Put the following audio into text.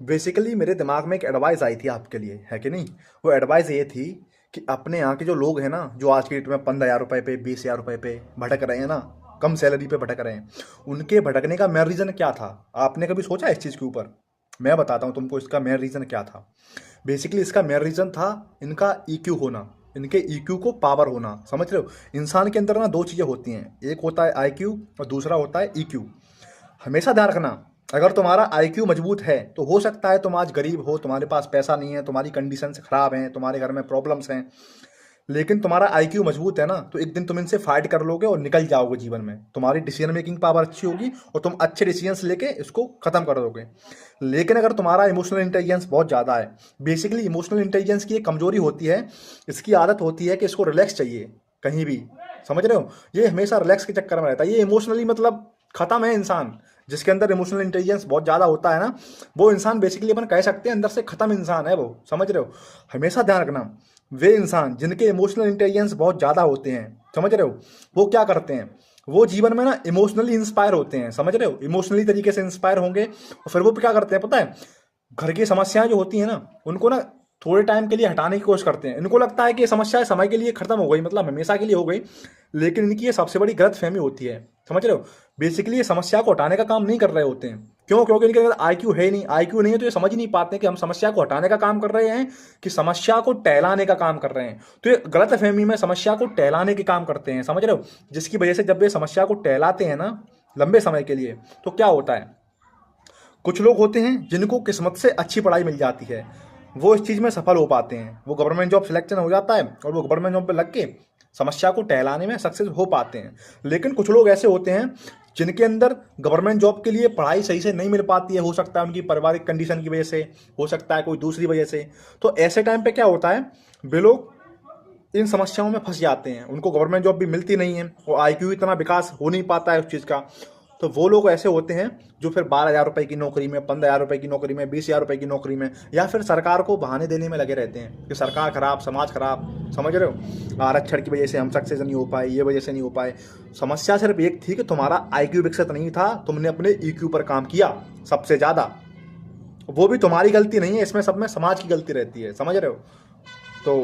Basically मेरे दिमाग में एक एडवाइस आई थी आपके लिए, है कि नहीं। वो एडवाइस ये थी कि अपने यहाँ के जो लोग हैं ना, जो आज की डेट में 15,000 रुपये पे 20,000 रुपये पे भटक रहे हैं ना, कम सैलरी पे भटक रहे हैं, उनके भटकने का मेन रीज़न क्या था? आपने कभी सोचा इस चीज़ के ऊपर? मैं बताता हूँ तुमको इसका मेन रीज़न क्या था। बेसिकली इसका मेन रीज़न था इनका ईक्यू होना, इनके ईक्यू को पावर होना। समझ रहे हो? इंसान के अंदर ना दो चीज़ें होती हैं, एक होता है आईक्यू और दूसरा होता है ईक्यू। हमेशा ध्यान रखना, अगर तुम्हारा आईक्यू मजबूत है तो हो सकता है तुम आज गरीब हो, तुम्हारे पास पैसा नहीं है, तुम्हारी कंडीशंस खराब हैं, तुम्हारे घर में प्रॉब्लम्स हैं, लेकिन तुम्हारा आईक्यू मजबूत है ना, तो एक दिन तुम इनसे फाइट कर लोगे और निकल जाओगे जीवन में। तुम्हारी डिसीजन मेकिंग पावर अच्छी होगी और तुम अच्छे डिसीजंस लेके इसको खत्म कर दोगे। लेकिन अगर तुम्हारा इमोशनल इंटेलिजेंस बहुत ज़्यादा है, बेसिकली इमोशनल इंटेलिजेंस की एक कमजोरी होती है, इसकी आदत होती है कि इसको रिलैक्स चाहिए कहीं भी। समझ रहे हो? ये हमेशा रिलैक्स के चक्कर में रहता है, ये इमोशनली मतलब खत्म है इंसान। जिसके अंदर इमोशनल इंटेलिजेंस बहुत ज़्यादा होता है ना, वो इंसान बेसिकली अपन कह सकते हैं अंदर से खत्म इंसान है वो। समझ रहे हो? हमेशा ध्यान रखना, वे इंसान जिनके इमोशनल इंटेलिजेंस बहुत ज़्यादा होते हैं, समझ रहे हो, वो क्या करते हैं, वो जीवन में ना इमोशनली इंस्पायर होते हैं। समझ रहे हो? इमोशनली तरीके से इंस्पायर होंगे और फिर वो क्या करते हैं पता है? घर की समस्याएं जो होती हैं ना, उनको ना थोड़े टाइम के लिए हटाने की कोशिश करते हैं। इनको लगता है कि ये समस्या समय के लिए खत्म हो गई, मतलब हमेशा के लिए हो गई, लेकिन इनकी ये सबसे बड़ी गलत फहमी होती है। समझ रहे हो? बेसिकली ये समस्या को हटाने का काम नहीं कर रहे होते हैं। क्यों? क्योंकि इनके अंदर आईक्यू है ही नहीं। आईक्यू नहीं है तो ये समझ ही नहीं पाते कि हम समस्या को हटाने का काम कर रहे हैं कि समस्या को टहलाने का काम कर रहे हैं। तो ये गलत फहमी में समस्या को टहलाने के काम करते हैं। समझ रहे हो? जिसकी वजह से जब ये समस्या को टहलाते हैं ना लंबे समय के लिए, तो क्या होता है, कुछ लोग होते हैं जिनको किस्मत से अच्छी पढ़ाई मिल जाती है, वो इस चीज़ में सफल हो पाते हैं, वो गवर्नमेंट जॉब सिलेक्शन हो जाता है और वो गवर्नमेंट जॉब पे लग के समस्या को टहलाने में सक्सेस हो पाते हैं। लेकिन कुछ लोग ऐसे होते हैं जिनके अंदर गवर्नमेंट जॉब के लिए पढ़ाई सही से नहीं मिल पाती है, हो सकता है उनकी पारिवारिक कंडीशन की वजह से, हो सकता है कोई दूसरी वजह से। तो ऐसे टाइम पे क्या होता है, वे लोग इन समस्याओं में फंस जाते हैं, उनको गवर्नमेंट जॉब भी मिलती नहीं है और आईक्यू इतना विकास हो नहीं पाता है उस चीज़ का। तो वो लोग ऐसे होते हैं जो फिर 12,000 रुपये की नौकरी में, 15,000 रुपये की नौकरी में, 20,000 रुपये की नौकरी में, या फिर सरकार को बहाने देने में लगे रहते हैं कि सरकार खराब, समाज खराब। समझ रहे हो? आरक्षण की वजह से हम सक्सेस नहीं हो पाए, ये वजह से नहीं हो पाए। समस्या सिर्फ एक थी कि तुम्हारा आईक्यू विकसित नहीं था, तुमने अपने ईक्यू पर काम किया सबसे ज़्यादा। वो भी तुम्हारी गलती नहीं है इसमें, सब में समाज की गलती रहती है। समझ रहे हो? तो